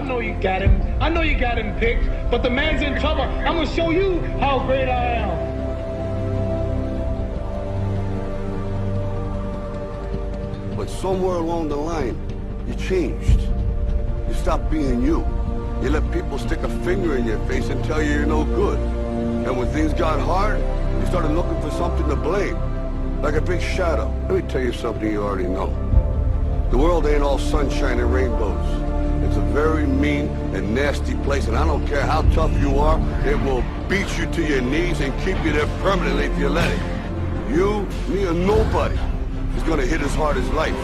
know you got him. I know you got him picked, but the man's in trouble. I'm gonna show you how great I am. But somewhere along the line, you changed. You stopped being you. You let people stick a finger in your face and tell you you're no good. And when things got hard, you started looking for something to blame. Like a big shadow. Let me tell you something you already know. The world ain't all sunshine and rainbows. It's a very mean and nasty place, and I don't care how tough you are, it will beat you to your knees and keep you there permanently if you let it. You, me, or nobody is gonna hit as hard as life.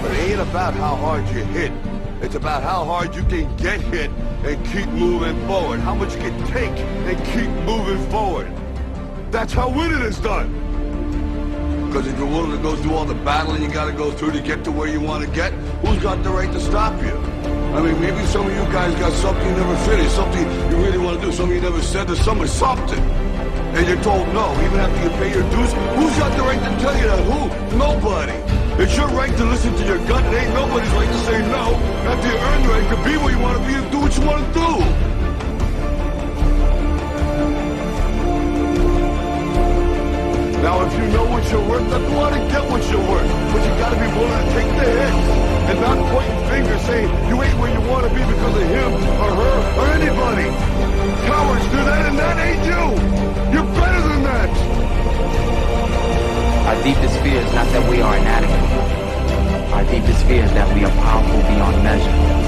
But it ain't about how hard you hit. It's about how hard you can get hit and keep moving forward. How much you can take and keep moving forward. That's how winning is done. Because if you're willing to go through all the battling you gotta go through to get to where you want to get, who's got the right to stop you? I mean, maybe some of you guys got something you never finished, something you really want to do, something you never said to somebody, something. And you're told no, even after you pay your dues. Who's got the right to tell you that? Who? Nobody. It's your right to listen to your gut. It ain't nobody's right to say no. After you earn the right to be where you want to be and do what you want to do. Now, if you know what you're worth, then go out and get what you're worth. But you gotta be willing to take the hits and not pointing fingers saying you ain't where you want to be because of him or her or anybody. Cowards do that, and that ain't you. You're better than that. Our deepest fear is not that we are inadequate. Our deepest fear is that we are powerful beyond measure.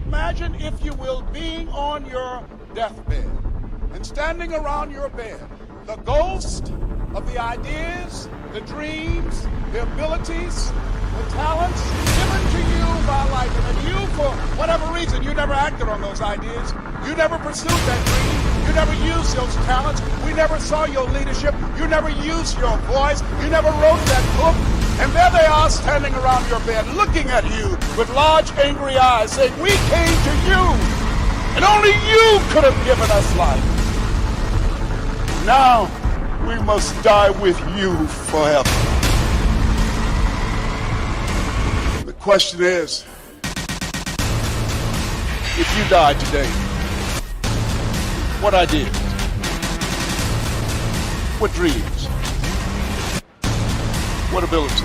Imagine, if you will, being on your deathbed and standing around your bed, the ghost of the ideas, the dreams, the abilities, the talents given to you by life. And you, for whatever reason, you never acted on those ideas. You never pursued that dream. You never used those talents. We never saw your leadership. You never used your voice. You never wrote that book. And there they are standing around your bed, looking at you with large, angry eyes, saying, we came to you, and only you could have given us life. Now, we must die with you forever. The question is, if you died today, what ideas? What dreams? What abilities?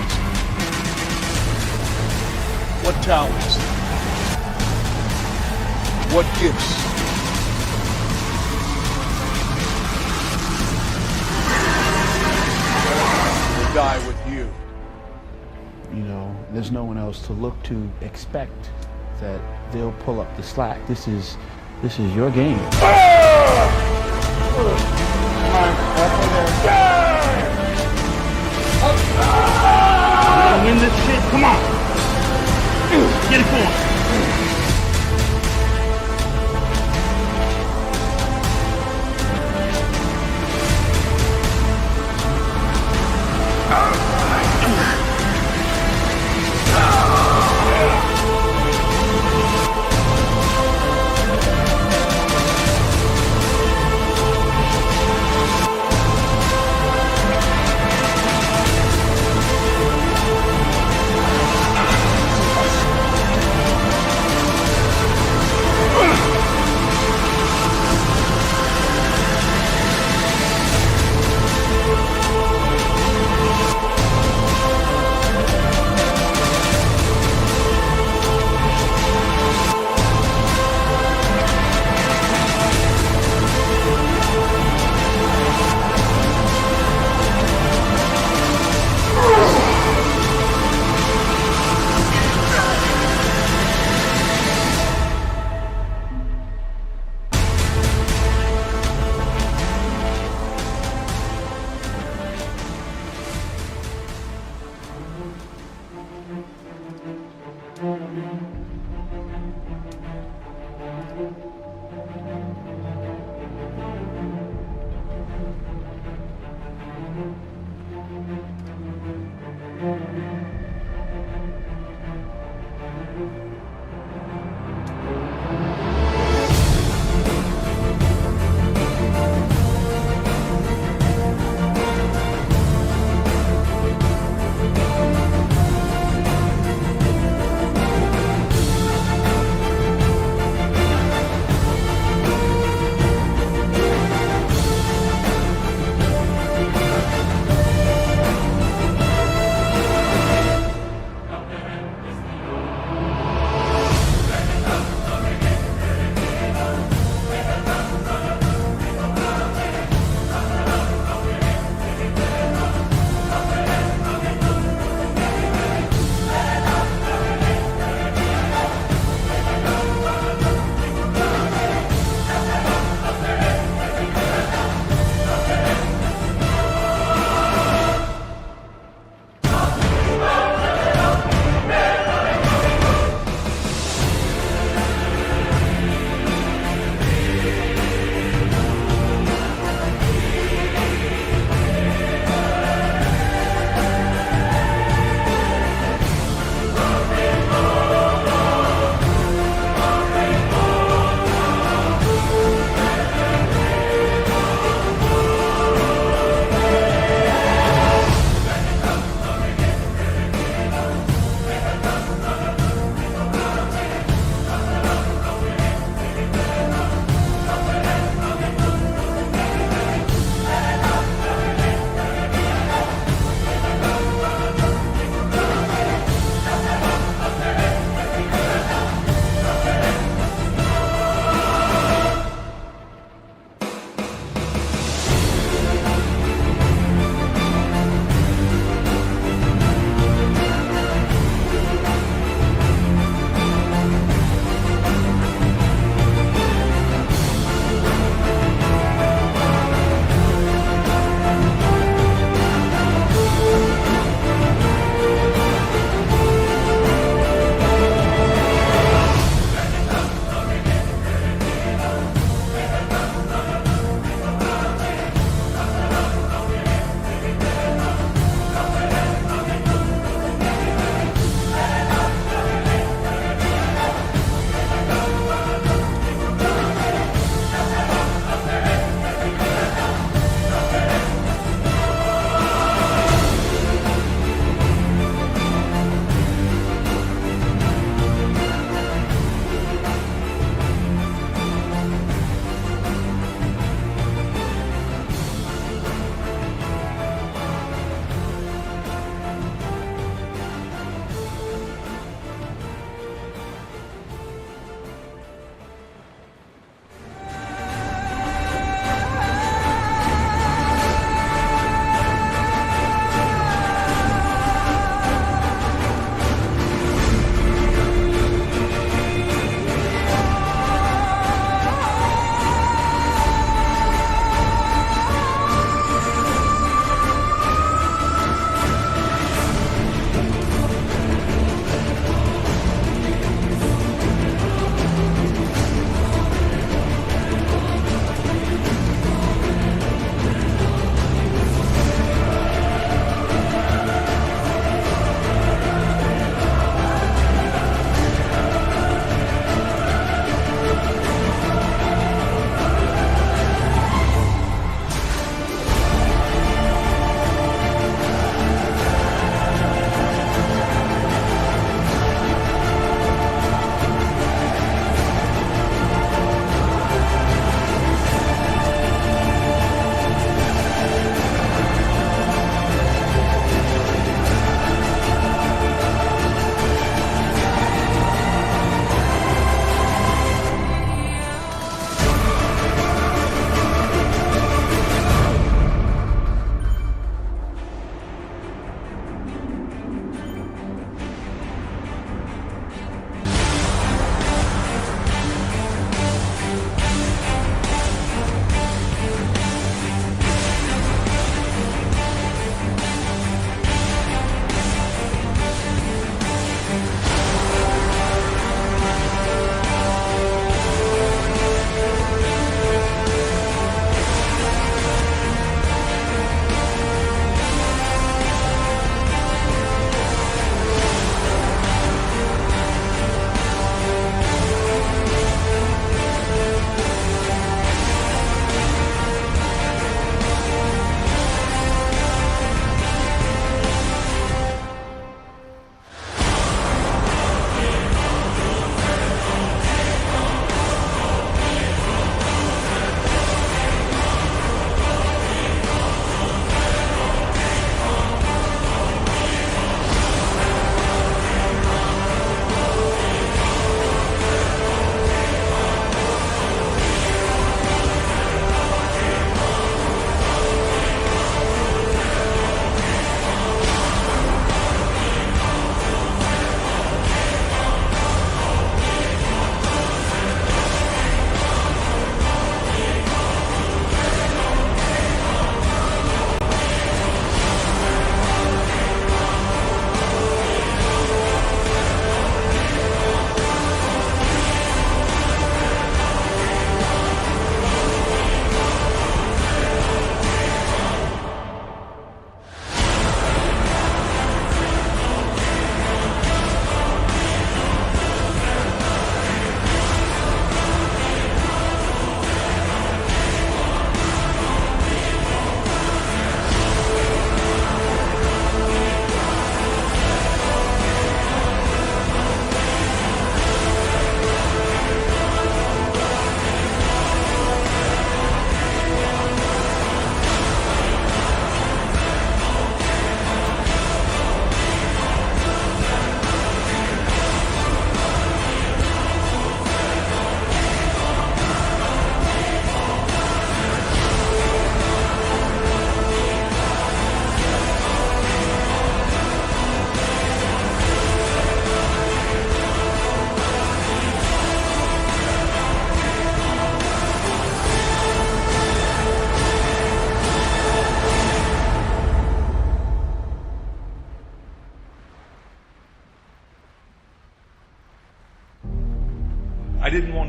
What talents? What gifts? Will die with you. You know, there's no one else to look to expect that they'll pull up the slack. This is your game. Win this shit, come on. Get it going.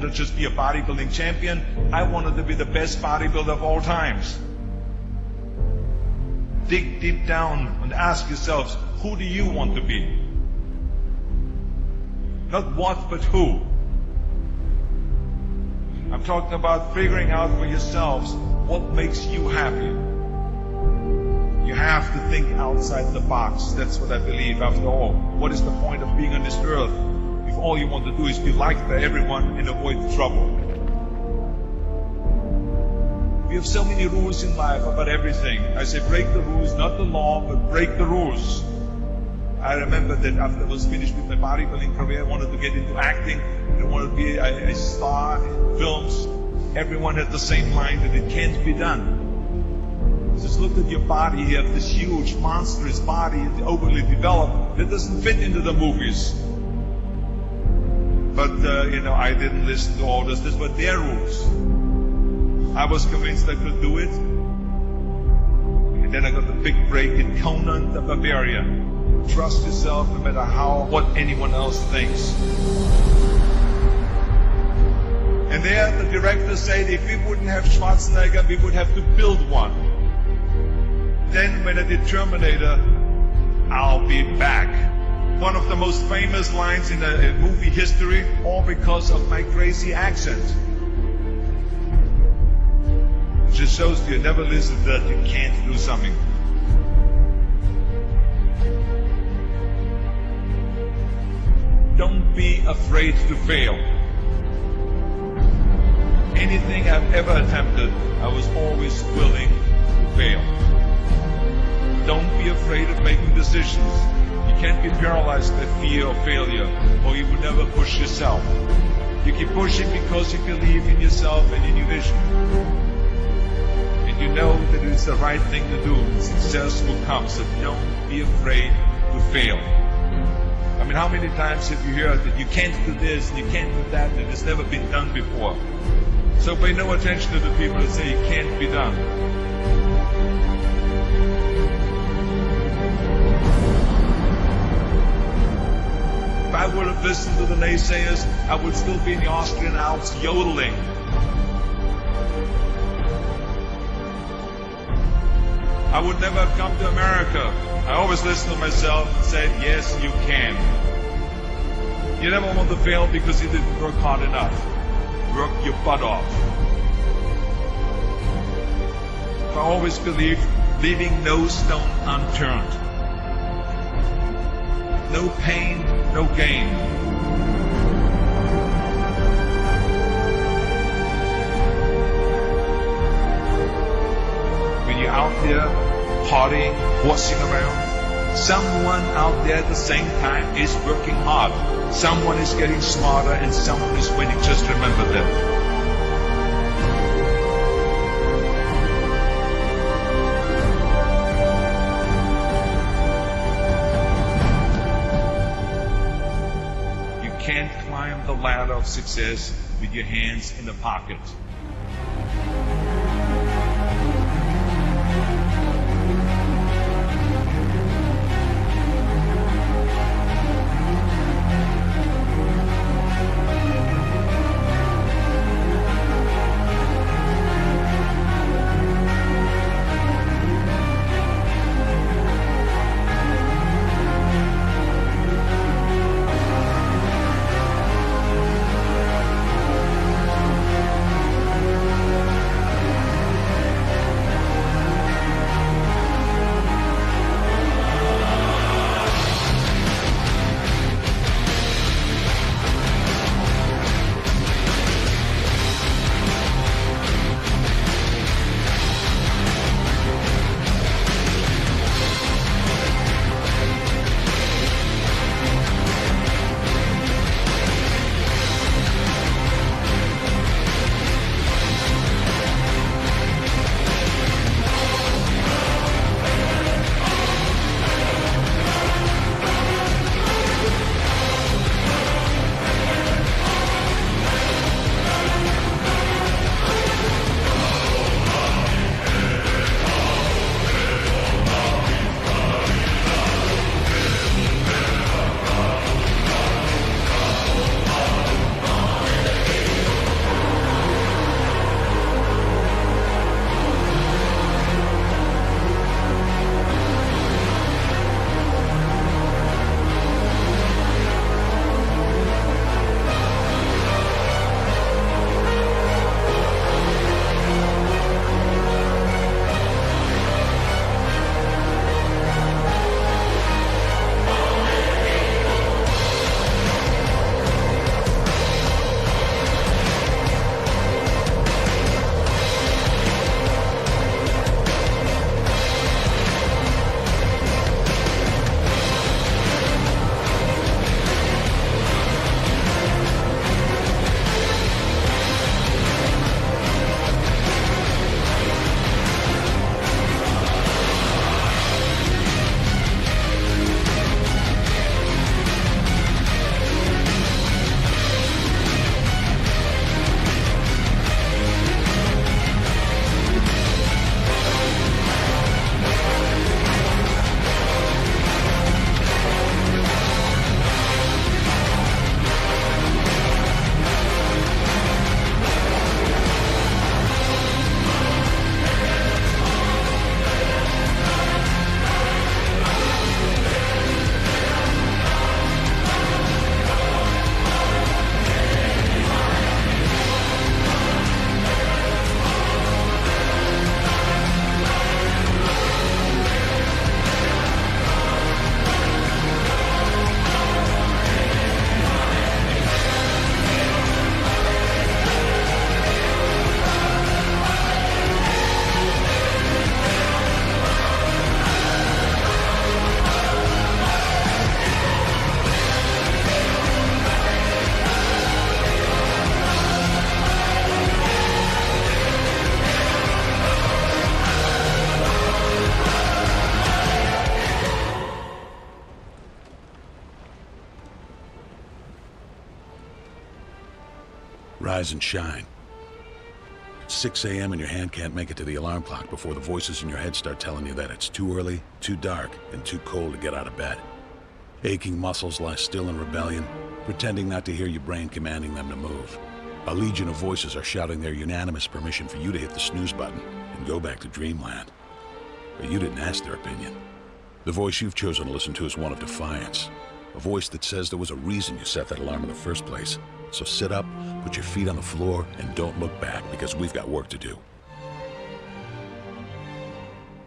want to just be a bodybuilding champion. I wanted to be the best bodybuilder of all times. Dig deep down and ask yourselves, who do you want to be? Not what, but who. I'm talking about figuring out for yourselves what makes you happy. You have to think outside the box. That's what I believe. After all, what is the point of being on this earth if all you want to do is be liked by everyone and avoid trouble? We have so many rules in life about everything. I say break the rules, not the law, but break the rules. I remember that after I was finished with my bodybuilding career, I wanted to get into acting. I wanted to be a star in films. Everyone had the same line that it can't be done. Just look at your body. You have this huge, monstrous body, overly developed, that doesn't fit into the movies. But, I didn't listen to orders. These were their rules. I was convinced I could do it. And then I got the big break in Conan the Barbarian. Trust yourself no matter what anyone else thinks. And there the director said if we wouldn't have Schwarzenegger, we would have to build one. Then when I did Terminator, I'll be back. One of the most famous lines in movie history, all because of my crazy accent. It just shows you never listen that you can't do something. Don't be afraid to fail. Anything I've ever attempted, I was always willing to fail. Don't be afraid of making decisions. You can't be paralyzed by fear of failure, or you will never push yourself. You keep pushing because you believe in yourself and in your vision. And you know that it's the right thing to do. Success will come, so don't be afraid to fail. I mean, how many times have you heard that you can't do this, and you can't do that, and it's never been done before? So pay no attention to the people that say it can't be done. If I would have listened to the naysayers, I would still be in the Austrian Alps yodeling. I would never have come to America. I always listened to myself and said, yes, you can. You never want to fail because you didn't work hard enough. Work your butt off. I always believed leaving no stone unturned. No pain, no gain. When you're out there partying, horsing around, someone out there at the same time is working hard. Someone is getting smarter and someone is winning. Just remember that. You can't climb the ladder of success with your hands in the pocket. Rise and shine. It's 6 a.m. and your hand can't make it to the alarm clock before the voices in your head start telling you that it's too early, too dark, and too cold to get out of bed. Aching muscles lie still in rebellion, pretending not to hear your brain commanding them to move. A legion of voices are shouting their unanimous permission for you to hit the snooze button and go back to dreamland. But you didn't ask their opinion. The voice you've chosen to listen to is one of defiance. A voice that says there was a reason you set that alarm in the first place. So sit up, put your feet on the floor, and don't look back, because we've got work to do.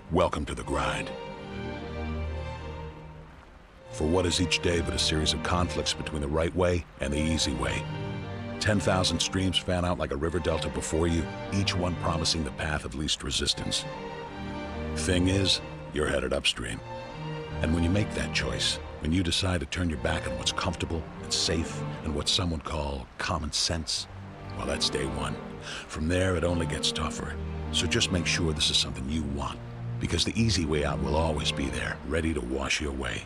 Welcome to the grind. For what is each day but a series of conflicts between the right way and the easy way? 10,000 streams fan out like a river delta before you, each one promising the path of least resistance. Thing is, you're headed upstream. And when you make that choice, when you decide to turn your back on what's comfortable and safe and what some would call common sense, well, that's day one. From there, it only gets tougher. So just make sure this is something you want, because the easy way out will always be there, ready to wash you away.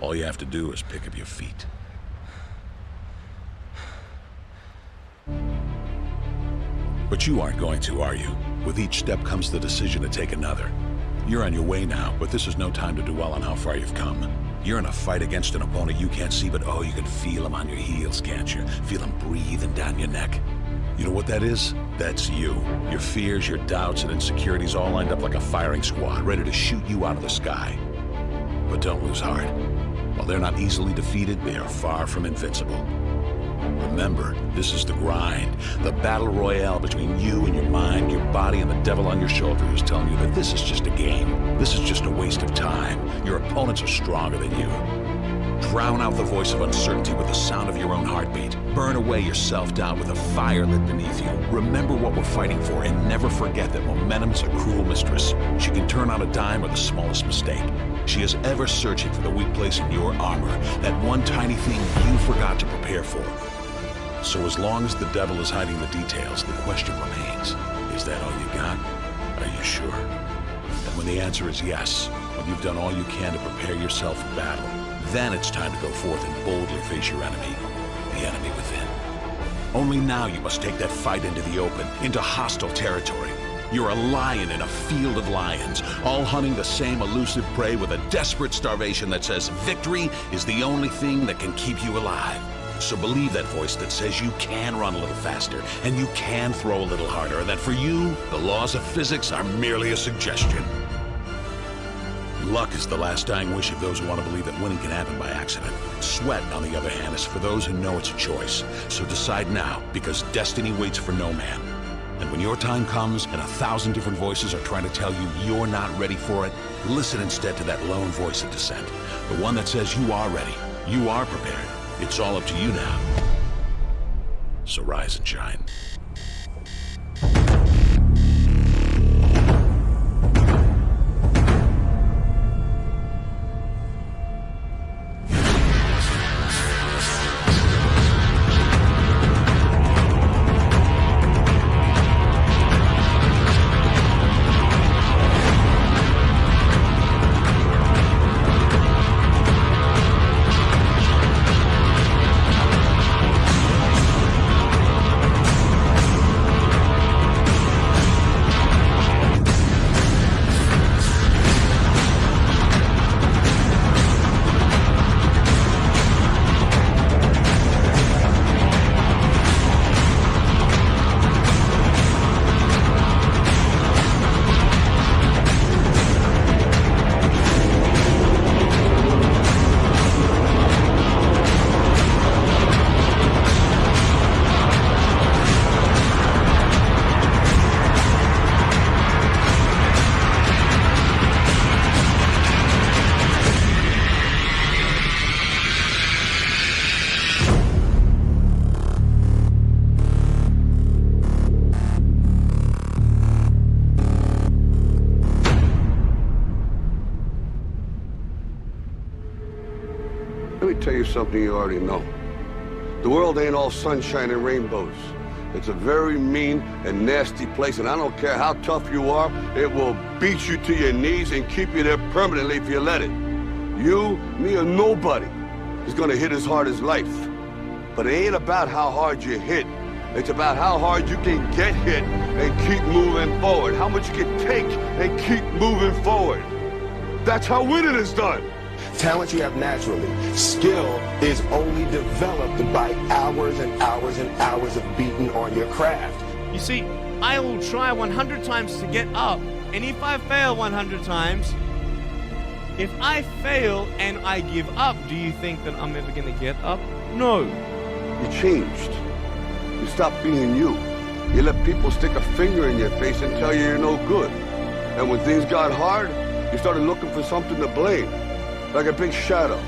All you have to do is pick up your feet. But you aren't going to, are you? With each step comes the decision to take another. You're on your way now, but this is no time to dwell on how far you've come. You're in a fight against an opponent you can't see, but oh, you can feel him on your heels, can't you? Feel him breathing down your neck. You know what that is? That's you. Your fears, your doubts, and insecurities all lined up like a firing squad, ready to shoot you out of the sky. But don't lose heart. While they're not easily defeated, they are far from invincible. Remember, this is the grind, the battle royale between you and your mind, your body, and the devil on your shoulder who's telling you that this is just a game. This is just a waste of time. Your opponents are stronger than you. Drown out the voice of uncertainty with the sound of your own heartbeat. Burn away your self-doubt with a fire lit beneath you. Remember what we're fighting for, and never forget that momentum's a cruel mistress. She can turn on a dime or the smallest mistake. She is ever searching for the weak place in your armor, that one tiny thing you forgot to prepare for. So as long as the devil is hiding the details, the question remains, is that all you got? Are you sure? And when the answer is yes, when you've done all you can to prepare yourself for battle, then it's time to go forth and boldly face your enemy, the enemy within. Only now you must take that fight into the open, into hostile territory. You're a lion in a field of lions, all hunting the same elusive prey with a desperate starvation that says victory is the only thing that can keep you alive. So believe that voice that says you can run a little faster, and you can throw a little harder, and that for you, the laws of physics are merely a suggestion. Luck is the last dying wish of those who want to believe that winning can happen by accident. Sweat, on the other hand, is for those who know it's a choice. So decide now, because destiny waits for no man. And when your time comes and 1,000 different voices are trying to tell you you're not ready for it, listen instead to that lone voice of dissent. The one that says you are ready, you are prepared. It's all up to you now. So rise and shine. Let me tell you something you already know. The world ain't all sunshine and rainbows. It's a very mean and nasty place, and I don't care how tough you are, it will beat you to your knees and keep you there permanently if you let it. You, me, or nobody is gonna hit as hard as life. But it ain't about how hard you hit. It's about how hard you can get hit and keep moving forward. How much you can take and keep moving forward. That's how winning is done. Talent you have naturally. Skill is only developed by hours and hours and hours of beating on your craft. You see, I will try 100 times to get up, and if I fail 100 times, if I fail and I give up, do you think that I'm ever going to get up? No. You changed. You stopped being you. You let people stick a finger in your face and tell you you're no good. And when things got hard, you started looking for something to blame. Like a big shadow.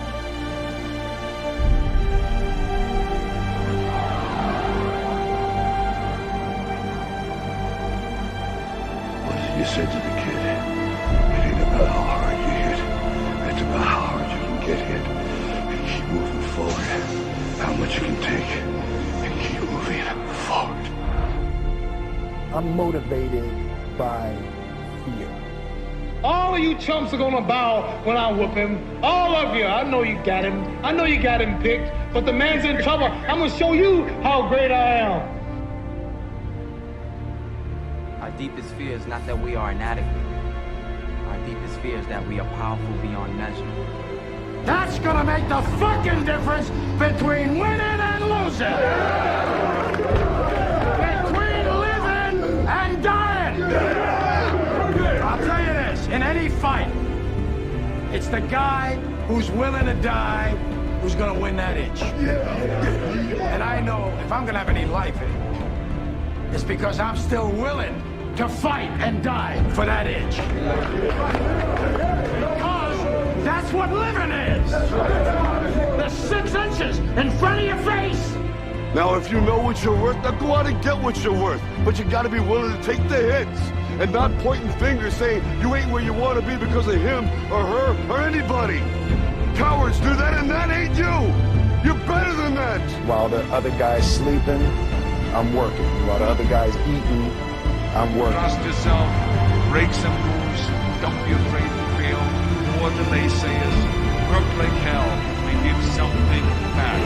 What did you say to the kid? It ain't about how hard you hit. It's about how hard you can get hit and keep moving forward. How much you can take and keep moving forward. I'm motivated by fear. All of you chumps are gonna bow when I whoop him. All of you. I know you got him. I know you got him picked. But the man's in trouble. I'm gonna show you how great I am. Our deepest fear is not that we are inadequate. Our deepest fear is that we are powerful beyond measure. That's gonna make the fucking difference between winning and losing. Between living and dying. I'll tell you this, in any fight, it's the guy who's willing to die who's gonna win that inch. And I know if I'm gonna have any life in it, it's because I'm still willing to fight and die for that inch. Because that's what living is. The 6 inches in front of your face. Now, if you know what you're worth, now go out and get what you're worth. But you gotta be willing to take the hits and not pointing fingers saying you ain't where you want to be because of him or her or anybody. Cowards do that, and that ain't you. You're better than that. While the other guy's sleeping, I'm working. While the other guy's eating, I'm working. Trust yourself, break some rules, don't be afraid to fail, more than naysayers, work like hell, and give something back.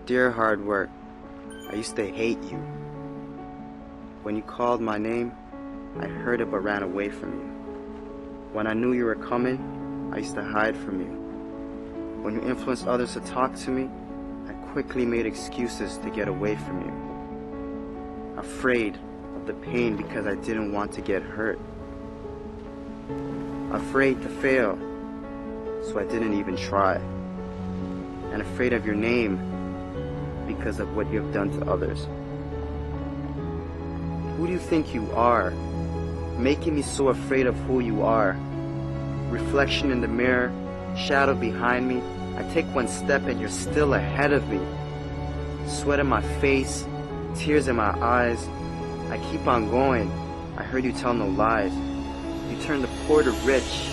Dear hard work, I used to hate you. When you called my name, I heard it but ran away from you. When I knew you were coming, I used to hide from you. When you influenced others to talk to me, I quickly made excuses to get away from you. Afraid of the pain because I didn't want to get hurt. Afraid to fail, so I didn't even try. and afraid of your name because of what you have done to others. Who do you think you are, making me so afraid of who you are? Reflection in the mirror, shadow behind me. I take one step and you're still ahead of me. Sweat in my face, tears in my eyes. I keep on going. I heard you tell no lies. You turn the poor to rich,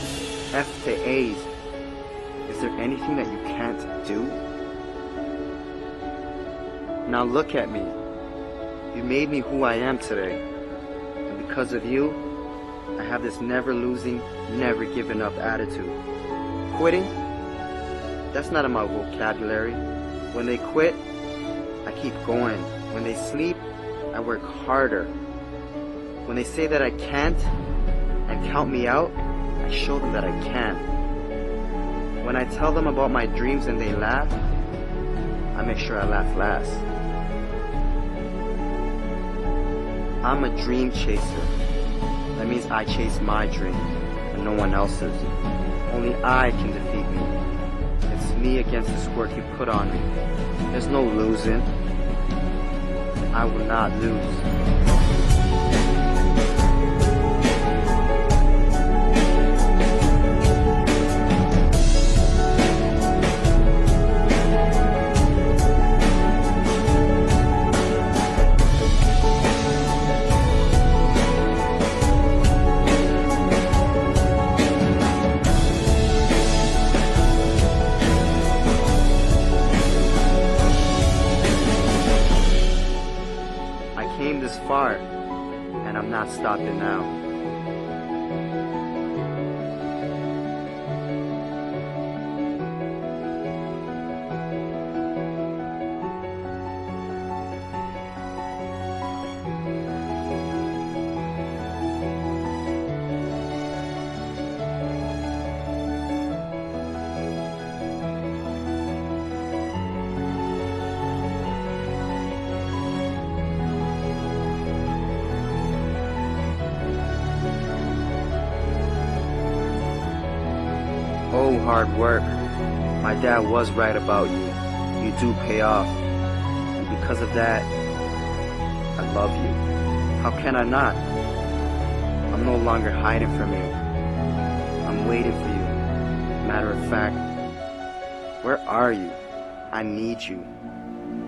F to A's. Is there anything that you can't do? Now look at me. You made me who I am today. And because of you, I have this never losing, never giving up attitude. Quitting? That's not in my vocabulary. When they quit, I keep going. When they sleep, I work harder. When they say that I can't and count me out, I show them that I can. When I tell them about my dreams and they laugh, I make sure I laugh last. I'm a dream chaser. That means I chase my dream and no one else's. Only I can defeat me. It's me against this work you put on me. There's no losing. I will not lose. Far, and I'm not stopping now. Oh, hard work. My dad was right about you. You do pay off. And because of that, I love you. How can I not? I'm no longer hiding from you. I'm waiting for you. Matter of fact, where are you? I need you.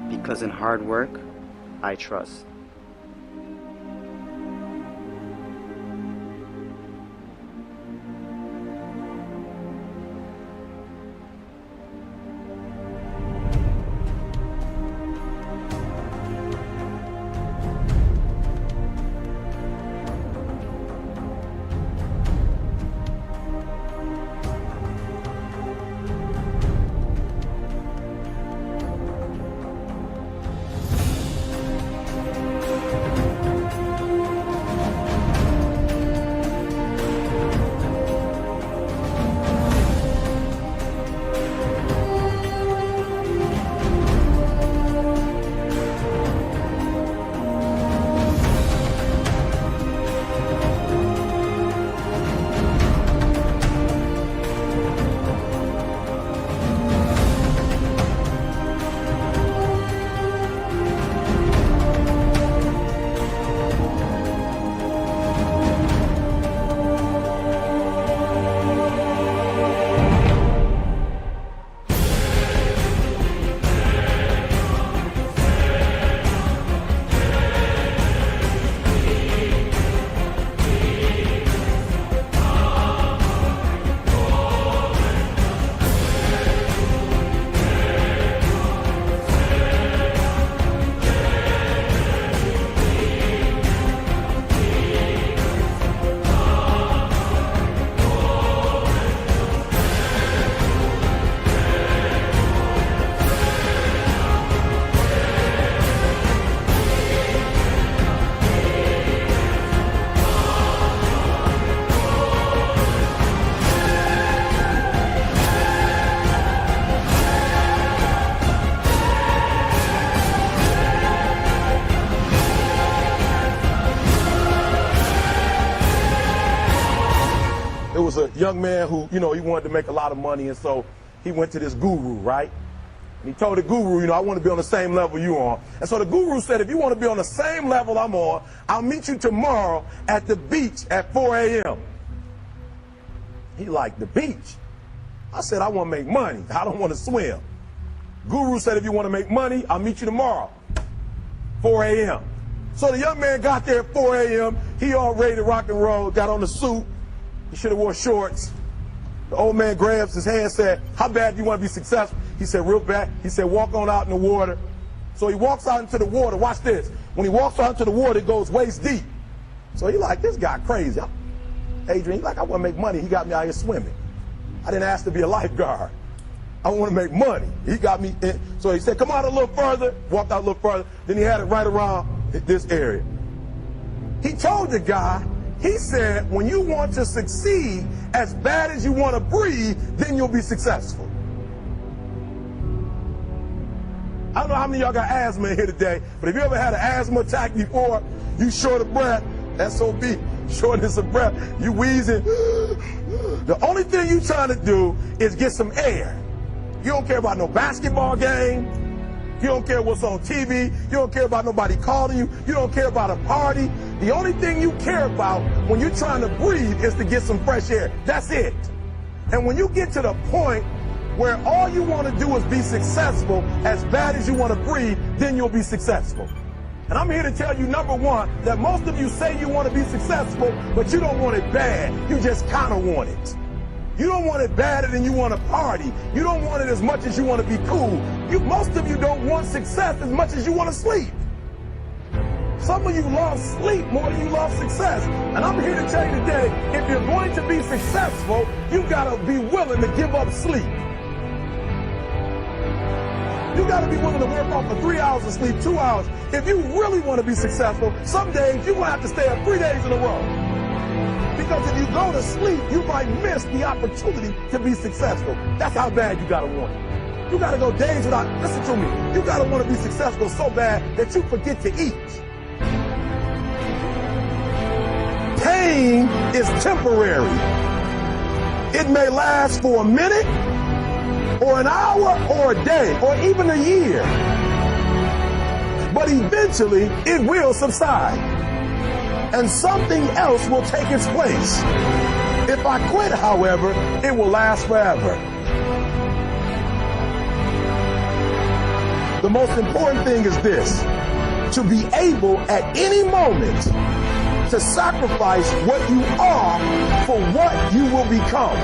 Because in hard work, I trust. It was a young man who, he wanted to make a lot of money, and so he went to this guru, right? And he told the guru, you know, I want to be on the same level you are. And so the guru said, if you want to be on the same level I'm on, I'll meet you tomorrow at the beach at 4 a.m. He like, the beach? I said, I want to make money. I don't want to swim. Guru said, if you want to make money, I'll meet you tomorrow, 4 a.m. So the young man got there at 4 a.m. He all ready to rock and roll, got on the suit. He should have wore shorts. The old man grabs his hand and said, how bad do you want to be successful? He said, real bad. He said, walk on out in the water. So he walks out into the water. Watch this. When he walks out into the water, it goes waist deep. So he like, this guy crazy. Adrian, he like, I want to make money. He got me out here swimming. I didn't ask to be a lifeguard. I want to make money. He got me in. So he said, come out a little further. Walked out a little further. Then he had it right around this area. He told the guy, he said, when you want to succeed as bad as you want to breathe, then you'll be successful. I don't know how many of y'all got asthma in here today, but if you ever had an asthma attack before, you short of breath, SOB, shortness of breath, you wheezing. The only thing you trying to do is get some air. You don't care about no basketball game. You don't care what's on TV. You don't care about nobody calling you. You don't care about a party. The only thing you care about when you're trying to breathe is to get some fresh air. That's it. And when you get to the point where all you want to do is be successful as bad as you want to breathe, then you'll be successful. And I'm here to tell you, number one, that most of you say you want to be successful, but you don't want it bad. You just kind of want it. You don't want it badder than you want to party. You don't want it as much as you want to be cool. Most of you don't want success as much as you want to sleep. Some of you love sleep more than you love success. And I'm here to tell you today, if you're going to be successful, you got to be willing to give up sleep. You got to be willing to work off for 3 hours of sleep, 2 hours. If you really want to be successful, some days you're going to have to stay up 3 days in a row. Because if you go to sleep, you might miss the opportunity to be successful. That's how bad you got to want it. You got to go days without, listen to me, you got to want to be successful so bad that you forget to eat. Pain is temporary. It may last for a minute, or an hour, or a day, or even a year. But eventually, it will subside. And something else will take its place. If I quit, however, it will last forever. The most important thing is this: to be able at any moment to sacrifice what you are for what you will become.